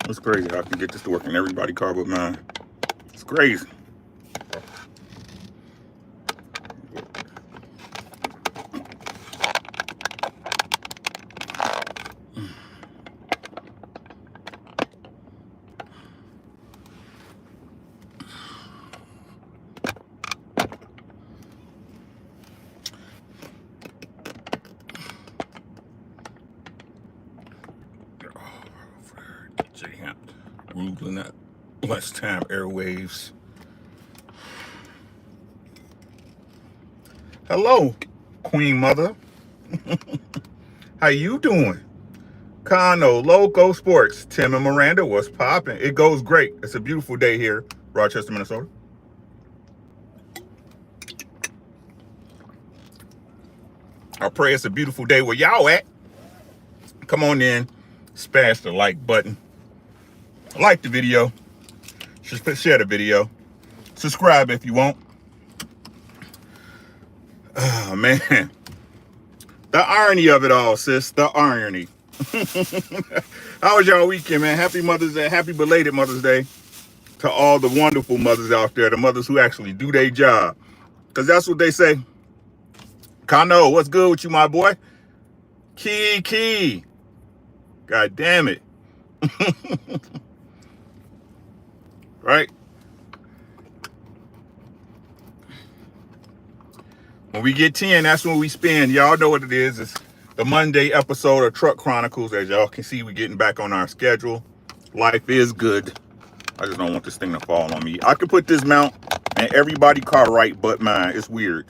It's crazy how I can get this to work in everybody's car but mine. It's crazy. Ruling that lunchtime airwaves. Hello, Queen Mother. How you doing? Cono Loco Sports. Tim and Miranda, what's popping? It goes great. It's a beautiful day here, Rochester, Minnesota. I pray it's a beautiful day where y'all at. Come on in, smash the like button. Like the video. Share the video. Subscribe if you want. Oh, man. The irony of it all, sis. The irony. How was y'all weekend, man? Happy Mother's Day. Happy belated Mother's Day to all the wonderful mothers out there. The mothers who actually do their job. Because that's what they say. Kano, what's good with you, my boy? Key. God damn it. Right? When we get 10, that's when we spend. Y'all know what it is. It's the Monday episode of Truck Chronicles. As y'all can see, we're getting back on our schedule. Life is good. I just don't want this thing to fall on me. I could put this mount in everybody's car right but mine. It's weird.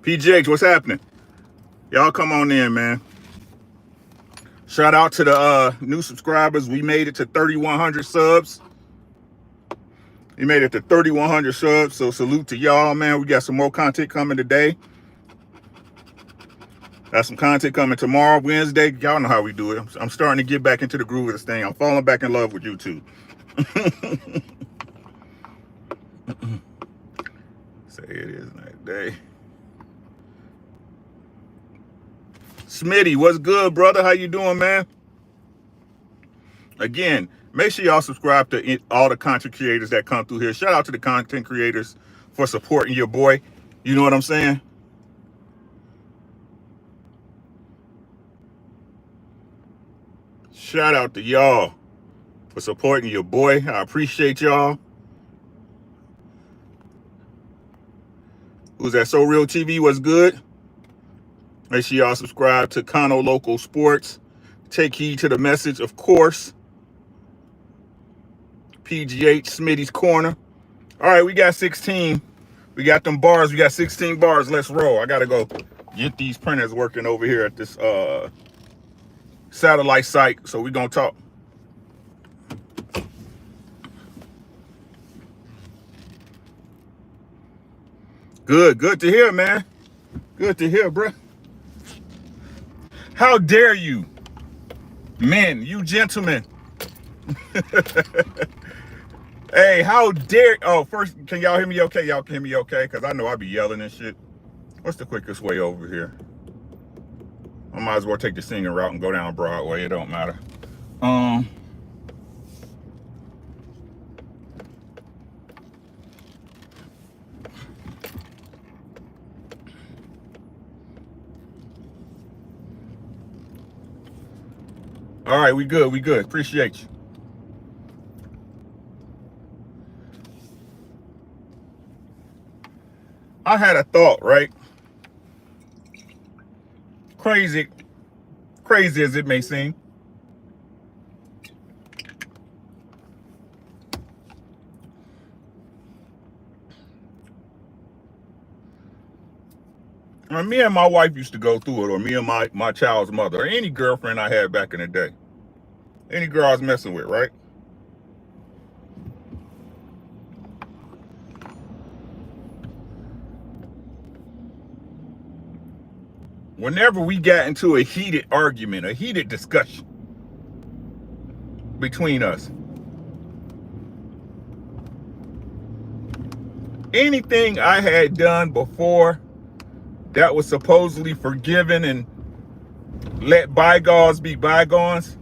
PGH, what's happening? Y'all come on in, man. Shout out to the new subscribers. We made it to 3,100 subs. We made it to 3,100 subs, so salute to y'all, man. We got some more content coming today. Got some content coming tomorrow, Wednesday. Y'all know how we do it. I'm starting to get back into the groove of this thing. I'm falling back in love with YouTube. Say it is night day. Smitty, what's good, brother? How you doing, man? Again, make sure y'all subscribe to all the content creators that come through here. Shout out to the content creators for supporting your boy. You know what I'm saying? Shout out to y'all for supporting your boy. I appreciate y'all. Who's that? So Real TV, what's good? Make sure y'all subscribe to Cono Local Sports. Take heed to the message, of course. PGH, Smitty's Corner. All right, we got 16. We got them bars. We got 16 bars. Let's roll. I got to go get these printers working over here at this satellite site. So we're going to talk. Good to hear, man. Good to hear, bruh. How dare you, men, you gentlemen. Hey, how dare, oh, first, can y'all hear me okay? Y'all can hear me okay? Because I know I be yelling and shit. What's the quickest way over here? I might as well take the singing route and go down Broadway. It don't matter. All right, we good. Appreciate you. I had a thought, right? Crazy as it may seem. When me and my wife used to go through it, or me and my child's mother, or any girlfriend I had back in the day, any girl I was messing with, right? Whenever we got into a heated argument, a heated discussion between us, anything I had done before that was supposedly forgiven and let bygones be bygones,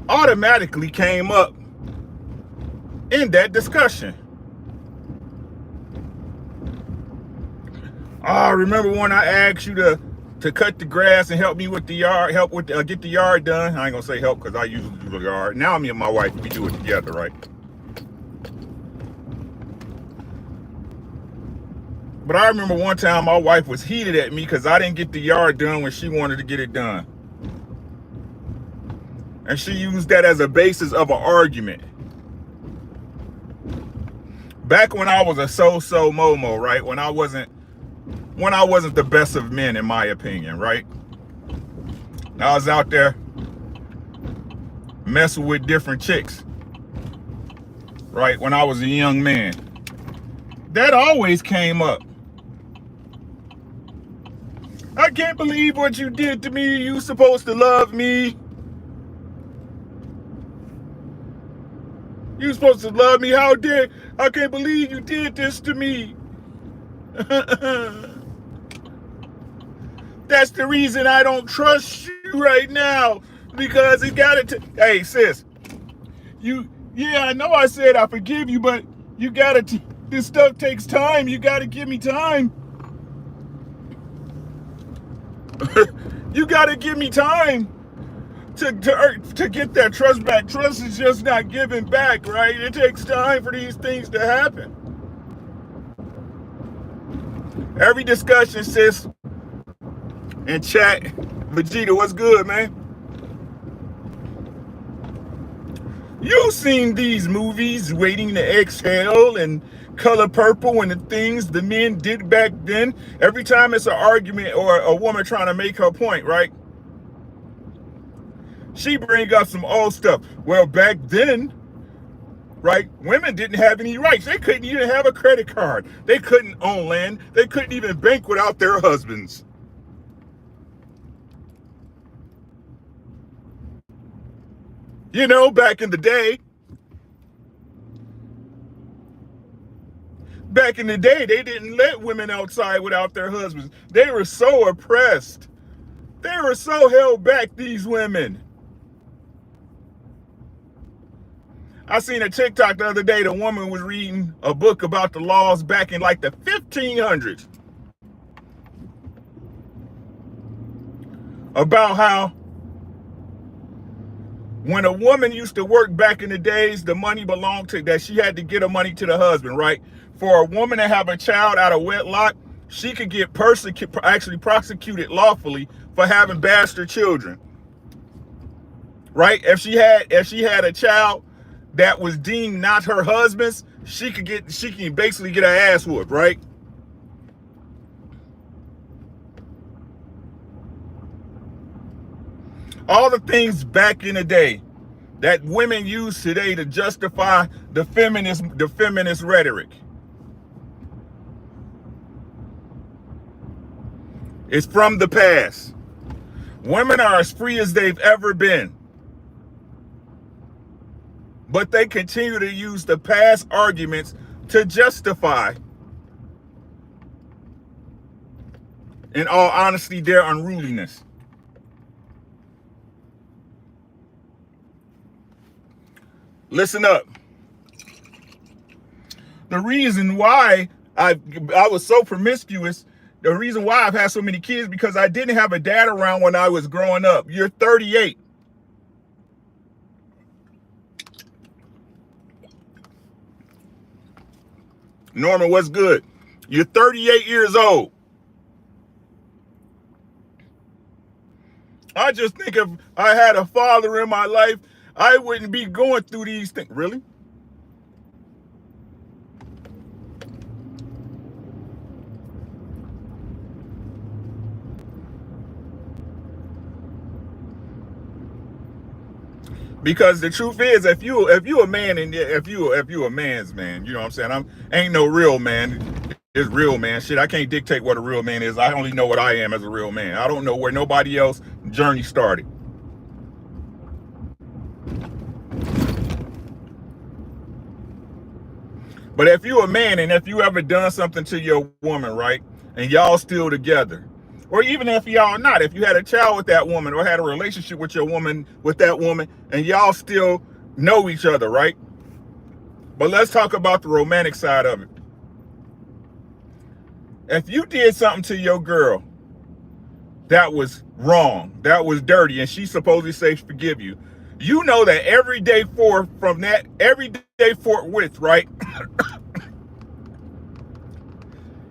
automatically came up in that discussion. Remember when I asked you to cut the grass and help me with the yard, help with get the yard done? I ain't gonna say help because I usually do the yard. Now me and my wife, we do it together, right? But I remember one time my wife was heated at me because I didn't get the yard done when she wanted to get it done. And she used that as a basis of an argument. Back when I was a so-so momo, right? When I wasn't the best of men, in my opinion, right? I was out there messing with different chicks, right? When I was a young man. That always came up. I can't believe what you did to me. You supposed to love me. You supposed to love me. I can't believe you did this to me. That's the reason I don't trust you right now. Because it got to. Hey, sis. I know I said I forgive you, but you gotta. This stuff takes time. You gotta give me time. You gotta give me time to get that trust back. Trust is just not giving back, right? It takes time for these things to happen. Every discussion, sis, in chat, Vegeta, what's good, man? You've seen these movies, Waiting to Exhale and Color Purple, and the things the men did back then. Every time it's an argument or a woman trying to make her point, right? She bring up some old stuff. Well, back then, right, women didn't have any rights. They couldn't even have a credit card. They couldn't own land. They couldn't even bank without their husbands. You know, back in the day, they didn't let women outside without their husbands. They were so oppressed. They were so held back, these women. I seen a TikTok the other day. The woman was reading a book about the laws back in like the 1500s. About how when a woman used to work back in the days, the money belonged to, that she had to get her money to the husband, right? For a woman to have a child out of wedlock, she could get actually prosecuted lawfully for having bastard children, right? If she had a child that was deemed not her husband's, she can basically get her ass whooped, right? All the things back in the day that women use today to justify the feminist rhetoric. It's from the past. Women are as free as they've ever been. But they continue to use the past arguments to justify, in all honesty, their unruliness. Listen up. The reason why I was so promiscuous, the reason why I've had so many kids, because I didn't have a dad around when I was growing up. You're 38. Norman, what's good? You're 38 years old. I just think if I had a father in my life, I wouldn't be going through these things. Really? Because the truth is, if you a man and if you a man's man, you know what I'm saying? Ain't no real man. It's real man shit. I can't dictate what a real man is. I only know what I am as a real man. I don't know where nobody else journey started. But if you a man and if you ever done something to your woman, right, and y'all still together, or even if y'all not, if you had a child with that woman or had a relationship with your woman, with that woman, and y'all still know each other, right? But let's talk about the romantic side of it. If you did something to your girl that was wrong, that was dirty, and she supposedly says forgive you, you know that every day from that every day forthwith, right?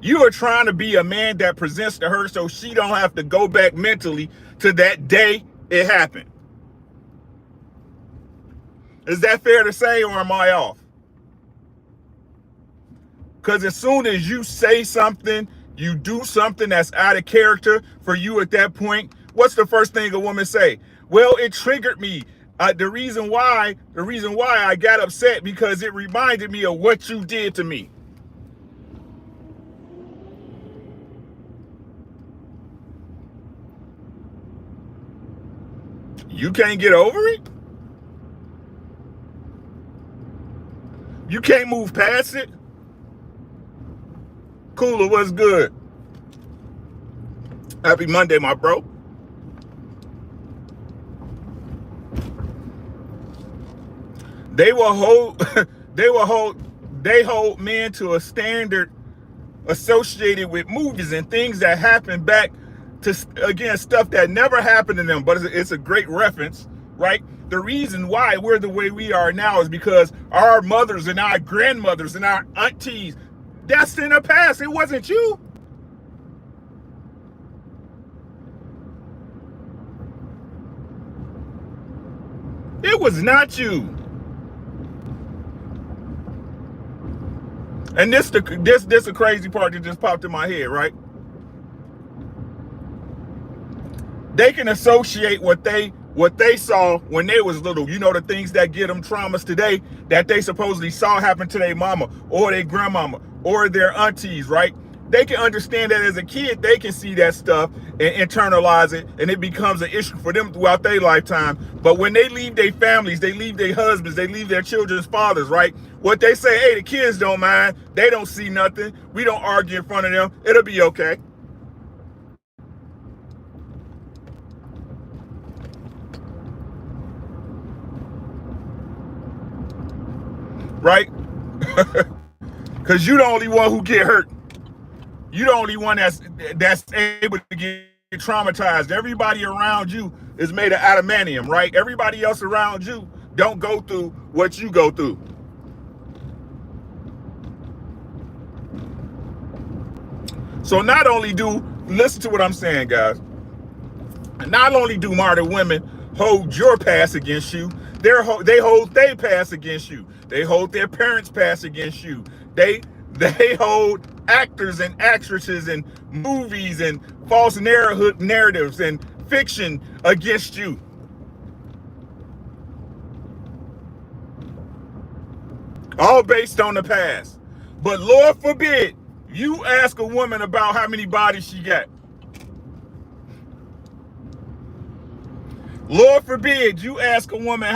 You are trying to be a man that presents to her so she don't have to go back mentally to that day it happened. Is that fair to say, or am I off? Because as soon as you say something, you do something that's out of character for you at that point, what's the first thing a woman say? Well, it triggered me. The reason why I got upset because it reminded me of what you did to me. You can't get over it? You can't move past it? Cooler, what's good? Happy Monday, my bro. They will hold they hold men to a standard associated with movies and things that happen back to, again, stuff that never happened to them, but it's a great reference, right? The reason why we're the way we are now is because our mothers and our grandmothers and our aunties, that's in the past. It wasn't you. It was not you. And this the crazy part that just popped in my head, right? They can associate what they saw when they was little. You know, the things that get them traumas today that they supposedly saw happen to their mama or their grandmama or their aunties, right? They can understand that as a kid, they can see that stuff and internalize it, and it becomes an issue for them throughout their lifetime. But when they leave their families, they leave their husbands, they leave their children's fathers, right? What they say, hey, the kids don't mind. They don't see nothing. We don't argue in front of them. It'll be okay. Right? Because you the only one who get hurt. You the only one that's able to get traumatized. Everybody around you is made of adamantium, right? Everybody else around you don't go through what you go through. So not only listen to what I'm saying, guys. Not only do modern women hold your past against you, they hold their past against you. They hold their parents' past against you. They hold actors and actresses and movies and false narratives and fiction against you. All based on the past. But Lord forbid, you ask a woman about how many bodies she got. Lord forbid, you ask a woman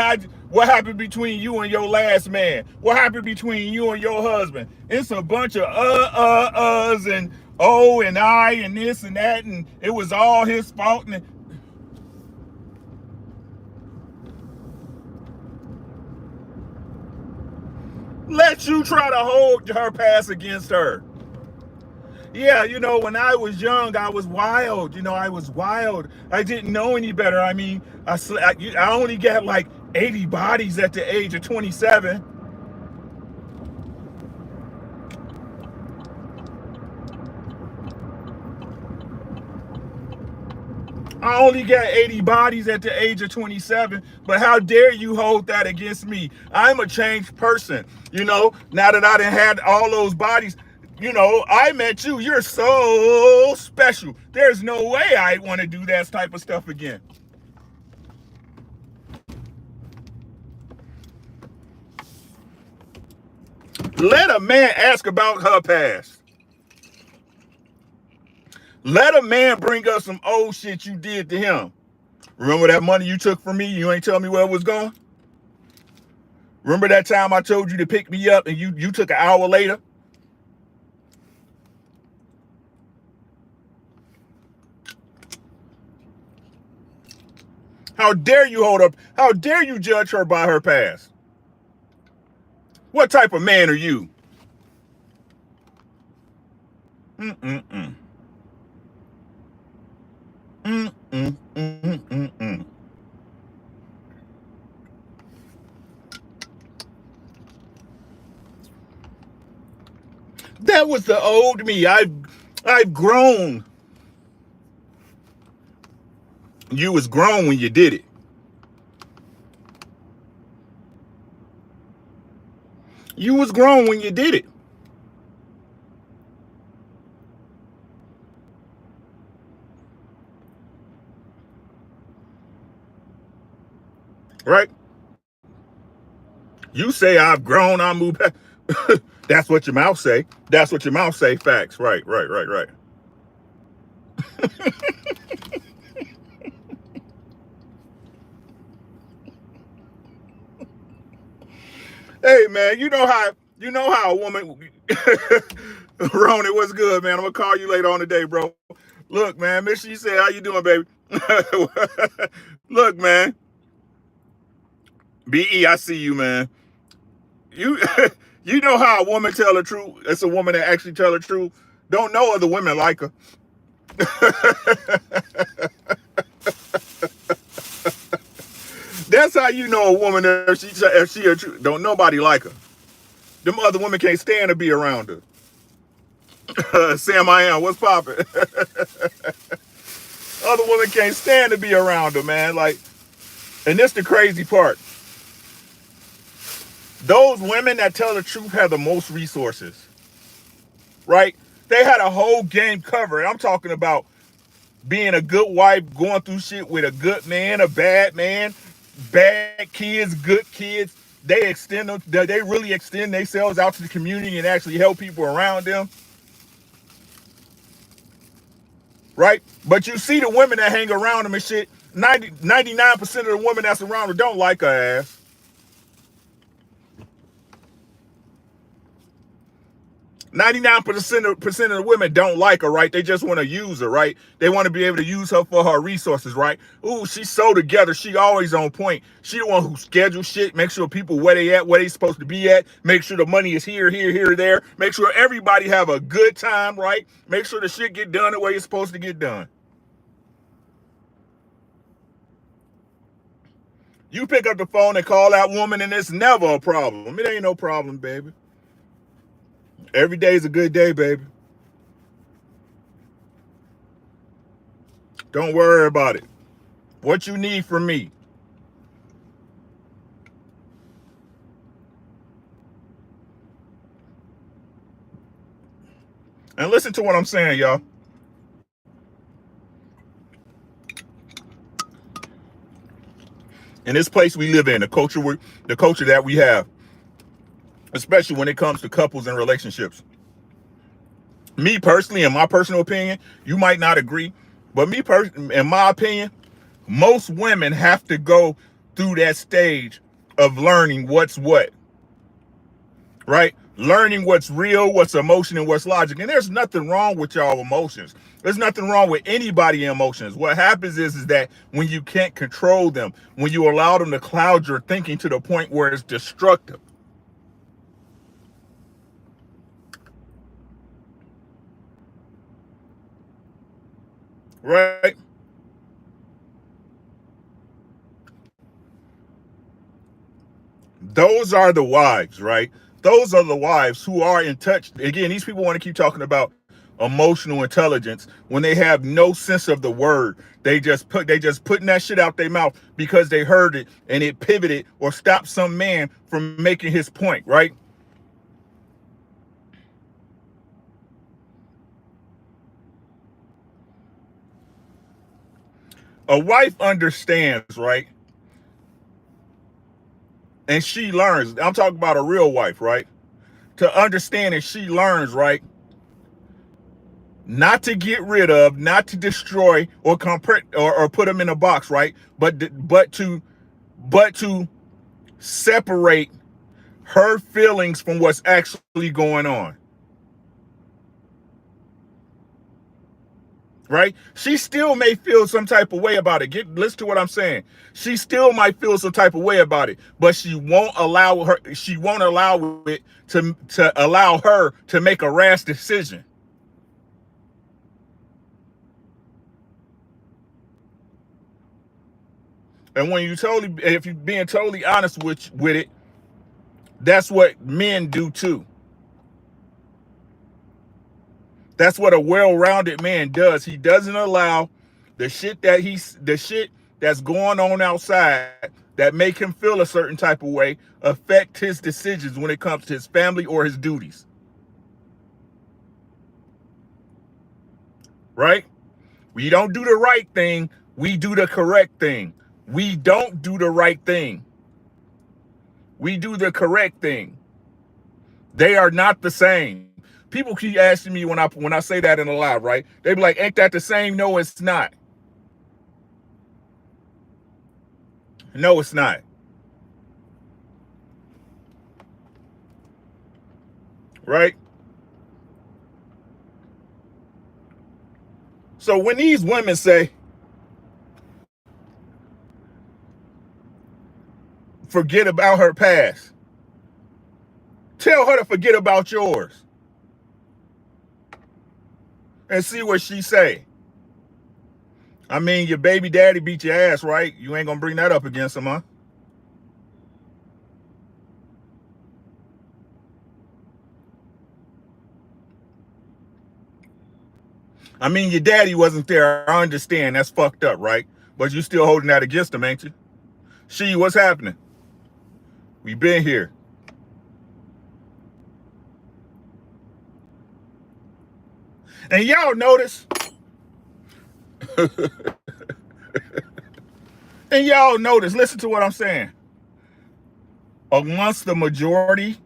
what happened between you and your last man. What happened between you and your husband? It's a bunch of uhs and oh and I and this and that, and it was all his fault. And let you try to hold her past against her. Yeah, you know, when I was young, I was wild. You know, I was wild. I didn't know any better. I mean, I only got like 80 bodies at the age of 27. I only got 80 bodies at the age of 27, but how dare you hold that against me? I'm a changed person. You know, now that I done had all those bodies, you know, I met you. You're so special. There's no way I want to do that type of stuff again. Let a man ask about her past. Let a man bring up some old shit you did to him. Remember that money you took from me? You ain't tell me where it was going? Remember that time I told you to pick me up and you took an hour later? How dare you hold up? How dare you judge her by her past? What type of man are you? Mm-mm-mm. Mm-mm-mm-mm-mm. That was the old me. I've grown. You was grown when you did it. You was grown when you did it. Right? You say I've grown, I moved back. That's what your mouth say. That's what your mouth say. Facts. Right, right, right, right. Hey man, you know how a woman Ronnie, what's good, man? I'm gonna call you later on today, bro. Look, man, Miss she said, how you doing, baby? Look, man. BE, I see you, man. You you know how a woman tell the truth? It's a woman that actually tell the truth. Don't know other women like her. That's how you know a woman if she a true. Don't nobody like her. Them other women can't stand to be around her. Sam, I am. What's poppin'? Other women can't stand to be around her, man. Like, and this the crazy part. Those women that tell the truth have the most resources, right? They had a whole game covered. I'm talking about being a good wife, going through shit with a good man, bad kids, good kids. They really extend themselves out to the community and actually help people around them, right? But you see the women that hang around them and shit, 99% of the women that's around her don't like her ass. 99% of the women don't like her, right? They just want to use her, right? They want to be able to use her for her resources, right? Ooh, she's so together. She always on point. She the one who schedules shit, make sure people where they at, where they supposed to be at, make sure the money is here, there. Make sure everybody have a good time, right? Make sure the shit get done the way it's supposed to get done. You pick up the phone and call that woman and it's never a problem. It ain't no problem, baby. Every day is a good day, baby. Don't worry about it. What you need from me. And listen to what I'm saying, y'all. In this place we live in, the culture that we have, especially when it comes to couples and relationships. Me personally, in my personal opinion, you might not agree, but in my opinion, most women have to go through that stage of learning what's what, right? Learning what's real, what's emotion, and what's logic. And there's nothing wrong with y'all emotions. There's nothing wrong with anybody emotions. What happens is that when you can't control them, when you allow them to cloud your thinking to the point where it's destructive, right? Those are the wives, right? Those are the wives who are in touch. Again, these people want to keep talking about emotional intelligence when they have no sense of the word. They just putting that shit out their mouth because they heard it and it pivoted or stopped some man from making his point, right? A wife understands, right? And she learns. I'm talking about a real wife, right? To understand and she learns, right? Not to get rid of, not to destroy or put them in a box, right? But to separate her feelings from what's actually going on. Right? She still may feel some type of way about it. Listen to what I'm saying. She still might feel some type of way about it, but she won't allow it to allow her to make a rash decision. And if you're being totally honest with it, that's what men do too. That's what a well-rounded man does. He doesn't allow the shit that's going on outside that make him feel a certain type of way affect his decisions when it comes to his family or his duties. Right? We don't do the right thing, we do the correct thing. We don't do the right thing. We do the correct thing. They are not the same. People keep asking me when I say that in a live, right? They be like, ain't that the same? No, it's not. No, it's not. Right? So when these women say, forget about her past, tell her to forget about yours and see what she say. I mean, your baby daddy beat your ass, right? You ain't gonna bring that up against him, huh? I mean, your daddy wasn't there. I understand. That's fucked up, right? But you still holding that against him, ain't you? She, what's happening? We been here. And y'all notice, listen to what I'm saying. Amongst the majority,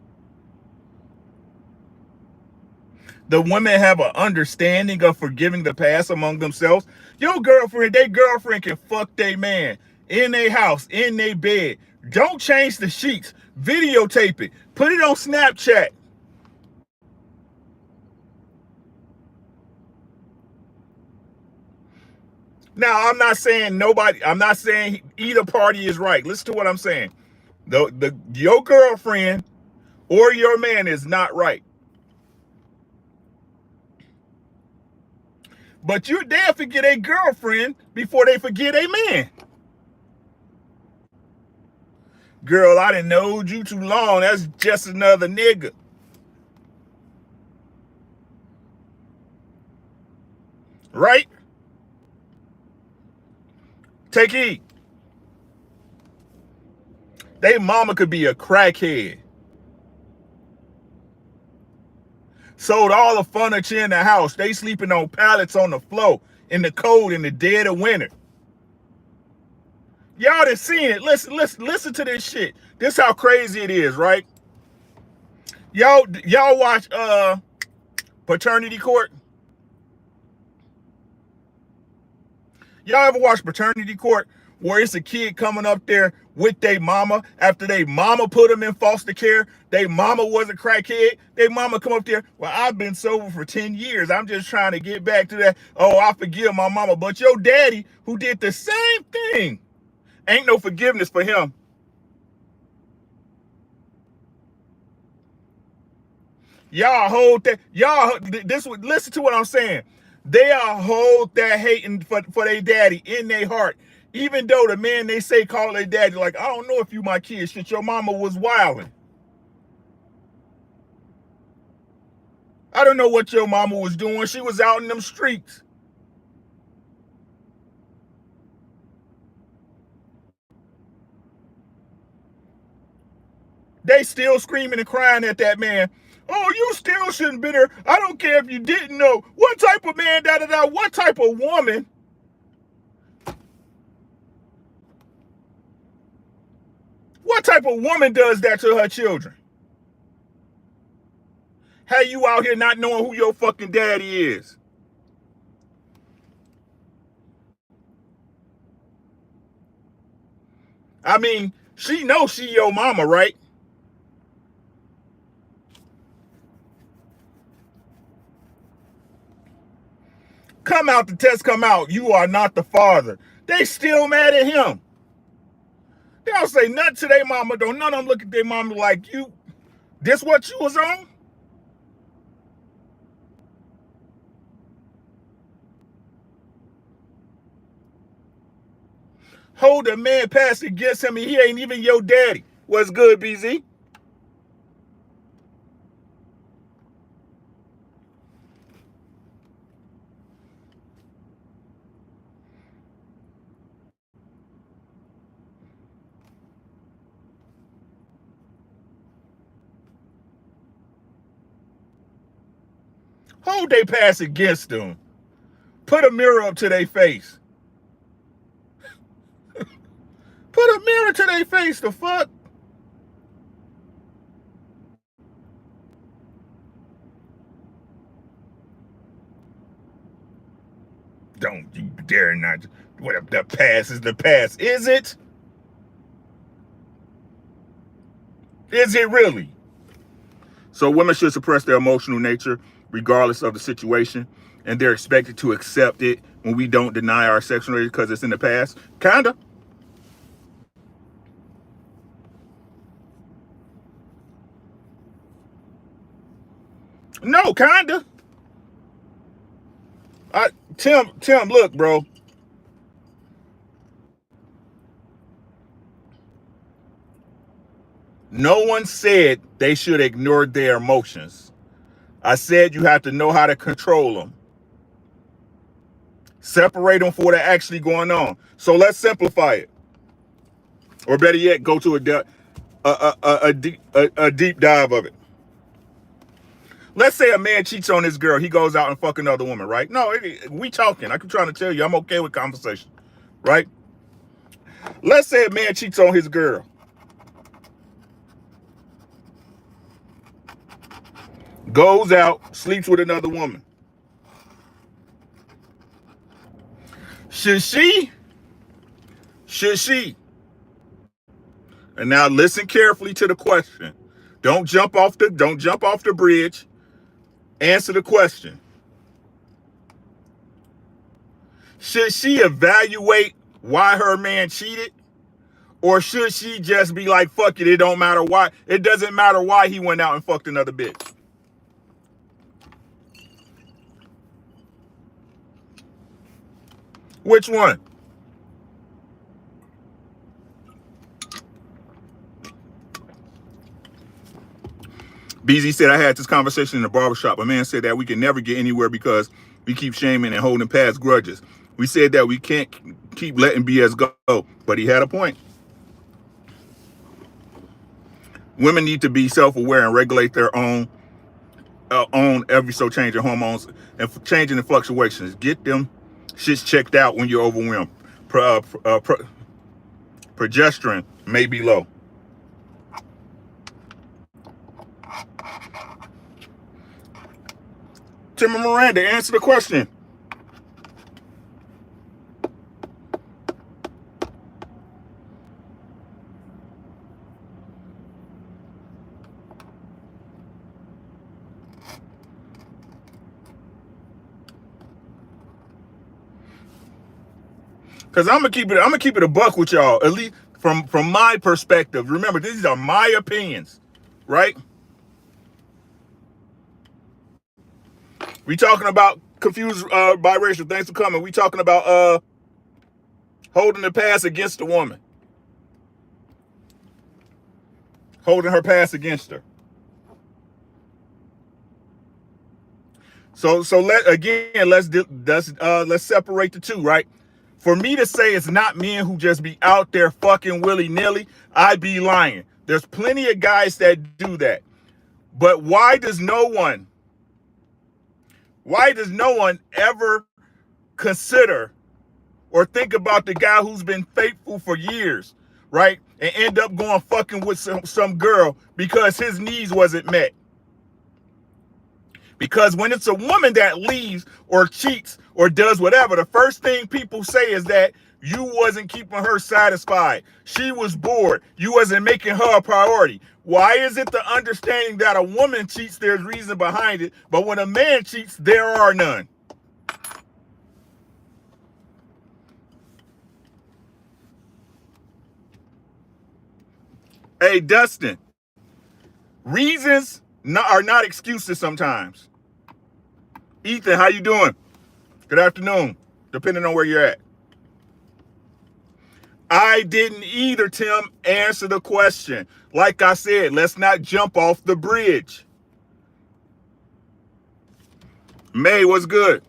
the women have an understanding of forgiving the past among themselves. Your girlfriend, their girlfriend can fuck their man in their house, in their bed. Don't change the sheets. Videotape it. Put it on Snapchat. Now, I'm not saying either party is right. Listen to what I'm saying. Your girlfriend or your man is not right. But they'll forget a girlfriend before they forget a man. Girl, I didn't know you too long. That's just another nigga. Right? Take heed. They mama could be a crackhead. Sold all the furniture in the house. They sleeping on pallets on the floor in the cold in the dead of winter. Y'all done seen it. Listen to this shit. This how crazy it is, right? Y'all watch Paternity Court? Y'all ever watch Paternity Court where it's a kid coming up there with their mama after they mama put them in foster care? They mama was a crackhead. They mama come up there, well, I've been sober for 10 years. I'm just trying to get back to that. Oh, I forgive my mama. But your daddy, who did the same thing, ain't no forgiveness for him. Y'all hold that. Listen to what I'm saying. They all hold that hating for their daddy in their heart. Even though the man they say call their daddy, like, I don't know if you my kid. Shit, your mama was wilding. I don't know what your mama was doing. She was out in them streets. They still screaming and crying at that man. Oh, you still shouldn't be there. I don't care if you didn't know. What type of man, da-da-da, what type of woman? What type of woman does that to her children? How you out here not knowing who your fucking daddy is? I mean, she knows she your mama, right? Come out, the test come out. You are not the father. They still mad at him. They don't say nothing to their mama. Don't none of them look at their mama like, you, this what you was on? Hold a man past against him and he ain't even your daddy. What's good, BZ? Hold they pass against them. Put a mirror up to their face. Put a mirror to their face, the fuck? Don't you dare not. What if the past is the past? Is it? Is it really? So women should suppress their emotional nature regardless of the situation, and they're expected to accept it when we don't deny our sexuality because it's in the past. Kinda. No, kinda. Tim, look, bro. No one said they should ignore their emotions. I said you have to know how to control them. Separate them from what are actually going on. So let's simplify it. Or better yet, go to a deep dive of it. Let's say a man cheats on his girl. He goes out and fuck another woman, right? No, we talking. I'm trying to tell you, I'm okay with conversation, right? Let's say a man cheats on his girl. Goes out, sleeps with another woman. Should she? And now listen carefully to the question. Don't jump off the bridge. Answer the question. Should she evaluate why her man cheated? Or should she just be like, fuck it, it don't matter why. It doesn't matter why he went out and fucked another bitch. Which one? BZ said, I had this conversation in the barbershop. A man said that we can never get anywhere because we keep shaming and holding past grudges. We said that we can't keep letting BS go, but he had a point. Women need to be self-aware and regulate their own every so changing hormones and changing the fluctuations. Get them shits checked out when you're overwhelmed. Progesterone may be low. Tim and Miranda, answer the question. Cause I'm gonna keep it a buck with y'all, at least from my perspective. Remember, these are my opinions, right? We talking about confused biracial. Thanks for coming. We talking about holding the past against the woman, holding her past against her. So let's separate the two, right? For me to say it's not men who just be out there fucking willy-nilly, I'd be lying. There's plenty of guys that do that. But why does no one ever consider or think about the guy who's been faithful for years, right? And end up going fucking with some girl because his needs wasn't met. Because when it's a woman that leaves or cheats or does whatever, the first thing people say is that you wasn't keeping her satisfied. She was bored. You wasn't making her a priority. Why is it the understanding that a woman cheats, there's reason behind it, but when a man cheats, there are none? Hey, Dustin, reasons are not excuses sometimes. Ethan, how you doing? Good afternoon, depending on where you're at. I didn't either, Tim, answer the question. Like I said, let's not jump off the bridge. May, what's good?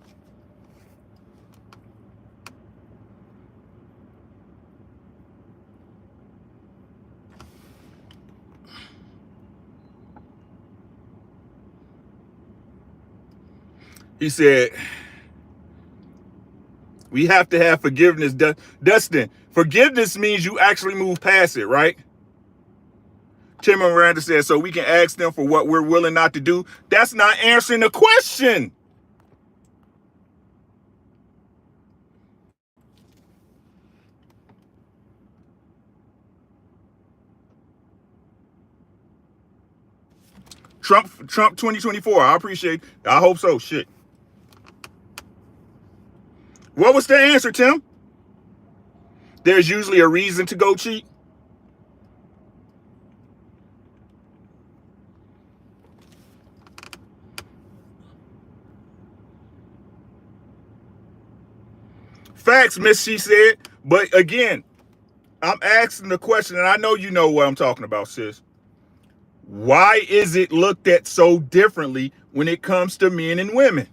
He said, we have to have forgiveness. Dustin, forgiveness means you actually move past it, right? Tim and Miranda said, so we can ask them for what we're willing not to do. That's not answering the question. Trump 2024. I appreciate it. I hope so. Shit. What was the answer, Tim? There's usually a reason to go cheat. Facts, Miss She said. But again, I'm asking the question, and I know you know what I'm talking about, sis. Why is it looked at so differently when it comes to men and women?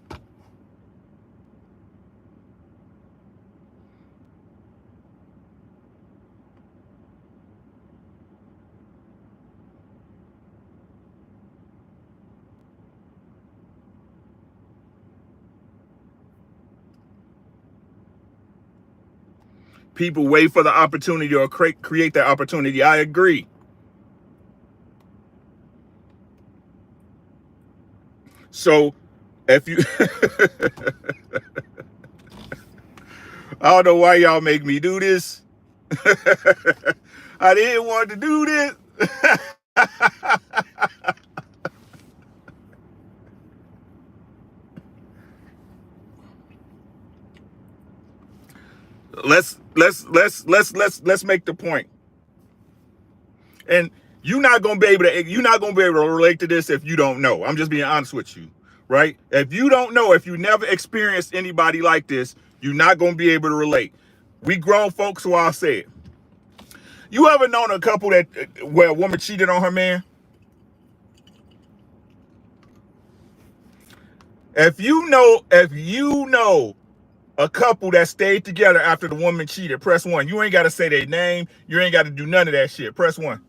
People wait for the opportunity or create that opportunity. I agree. So if you I don't know why y'all make me do this. I didn't want to do this. Let's make the point. And you're not gonna be able to relate to this if you don't know. I'm just being honest with you, right? If you don't know, if you never experienced anybody like this, you're not gonna be able to relate. We grown folks, so I'll say it. You ever known a couple that where a woman cheated on her man? If you know a couple that stayed together after the woman cheated, press 1. You ain't got to say their name. You ain't got to do none of that shit. Press 1.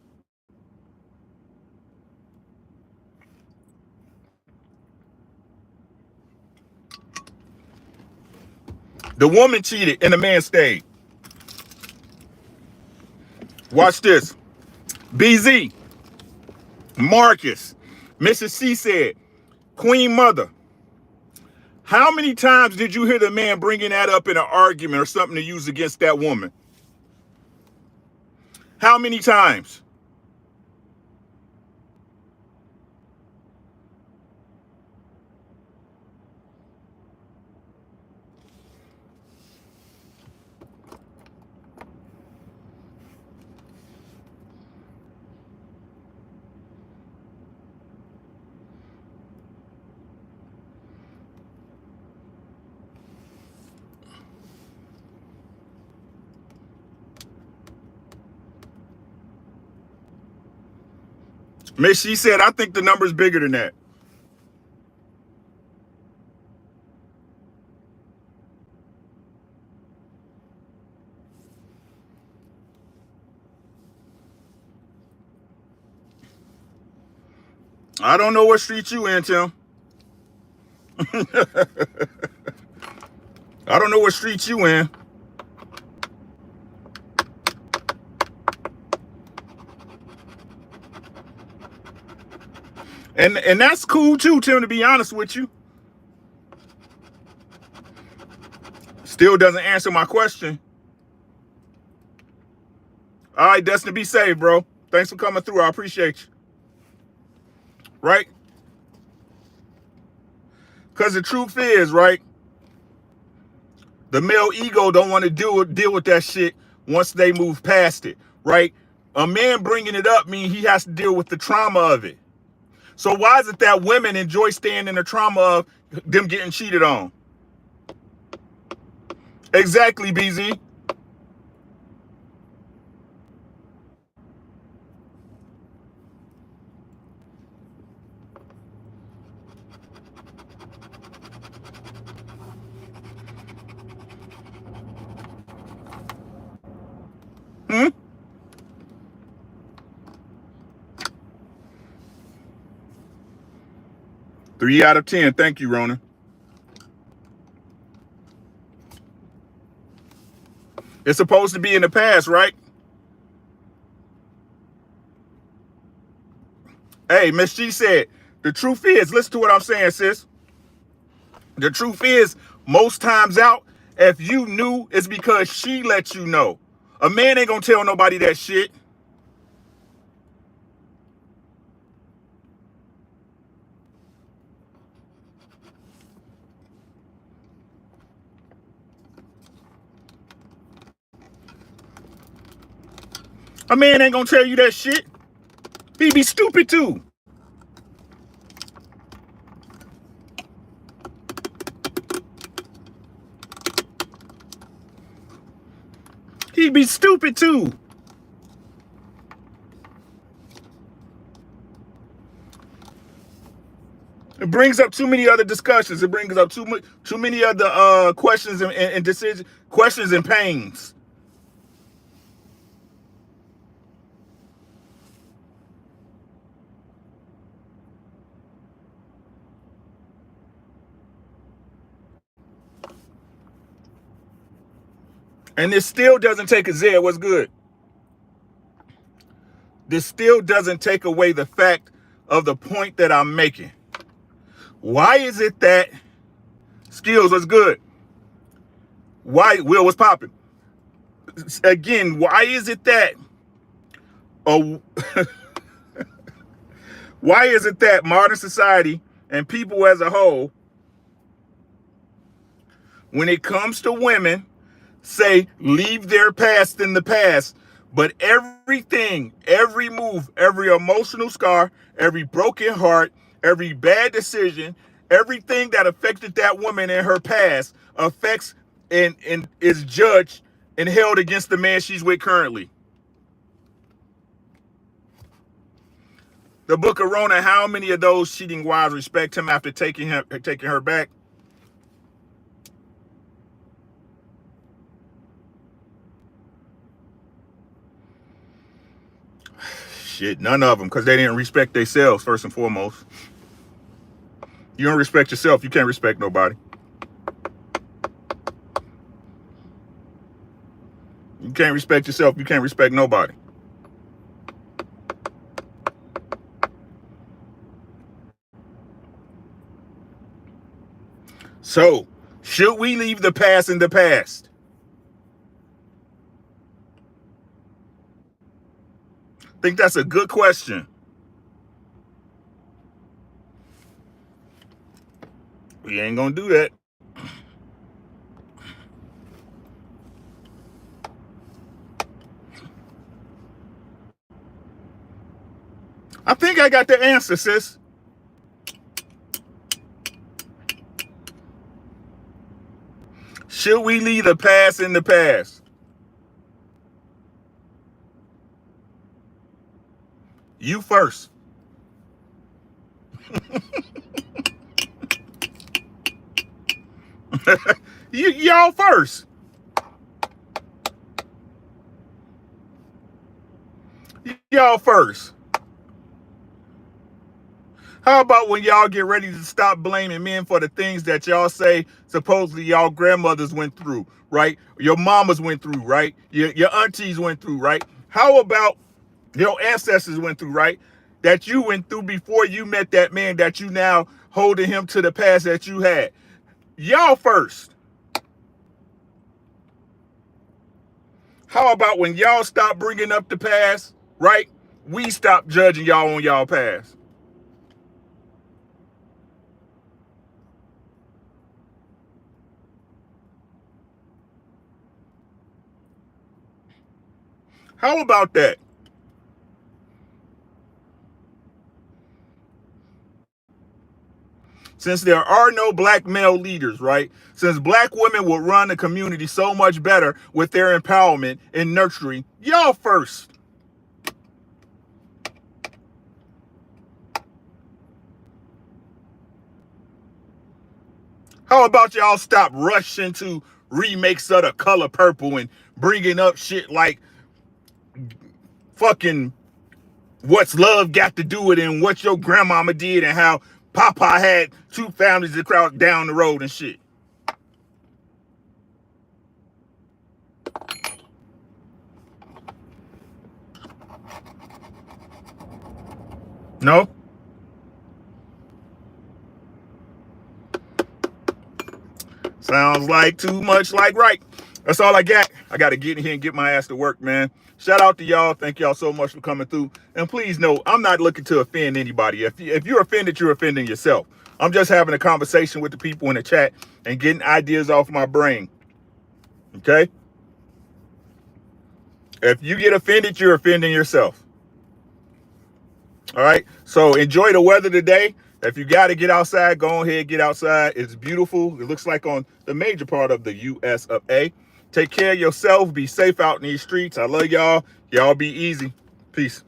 The woman cheated and the man stayed. Watch this. BZ, Marcus, Mrs. C said, Queen Mother, how many times did you hear the man bringing that up in an argument or something to use against that woman? How many times? Miss She said, I think the number's bigger than that. I don't know what street you in, Tim. I don't know what street you in. And that's cool too, Tim, to be honest with you. Still doesn't answer my question. All right, Dustin, be safe, bro. Thanks for coming through. I appreciate you. Right? Because the truth is, right, the male ego don't want to deal with that shit once they move past it, right? A man bringing it up means he has to deal with the trauma of it. So why is it that women enjoy staying in the trauma of them getting cheated on? Exactly, BZ. Hmm? 3 out of 10. Thank you, Rona. It's supposed to be in the past, right? Hey, Miss G said, the truth is, listen to what I'm saying, sis. The truth is, most times out, if you knew, it's because she let you know. A man ain't gonna tell nobody that shit. A man ain't gonna tell you that shit. He be stupid too. He be stupid too. It brings up too many other discussions. It brings up too many other questions and decisions, questions and pains. And this still doesn't take a Zed. What's good? This still doesn't take away the fact of the point that I'm making. Why is it that skills was good? Why Will was popping? Again, why is it that oh why is it that modern society and people as a whole, when it comes to women, say leave their past in the past, but everything, every move, every emotional scar, every broken heart, every bad decision, everything that affected that woman in her past affects and is judged and held against the man she's with currently. The book of Rona, how many of those cheating wives respect him after taking her back? Shit, none of them, because they didn't respect themselves first and foremost. You don't respect yourself, you can't respect nobody. You can't respect yourself, you can't respect nobody. So, should we leave the past in the past? I think that's a good question. We ain't gonna do that. I think I got the answer, sis. Should we leave the past in the past? You first. Y'all first. Y'all first. How about when y'all get ready to stop blaming men for the things that y'all say supposedly y'all grandmothers went through, right? Your mamas went through, right? Your aunties went through, right? How about your ancestors went through, right? That you went through before you met that man that you now holding him to the past that you had. Y'all first. How about when y'all stop bringing up the past, right? We stop judging y'all on y'all past. How about that? Since there are no black male leaders, right? Since black women will run the community so much better with their empowerment and nurturing, y'all first. How about y'all stop rushing to remakes of The Color Purple and bringing up shit like fucking what's love got to do with it and what your grandmama did and how Papa had two families across down the road and shit. No? Sounds like too much like right. That's all I got. I got to get in here and get my ass to work, man. Shout out to y'all. Thank y'all so much for coming through. And please know, I'm not looking to offend anybody. If you're offended, you're offending yourself. I'm just having a conversation with the people in the chat and getting ideas off my brain. Okay? If you get offended, you're offending yourself. All right? So enjoy the weather today. If you got to get outside, go ahead, get outside. It's beautiful. It looks like on the major part of the US of A. Take care of yourself. Be safe out in these streets. I love y'all. Y'all be easy. Peace.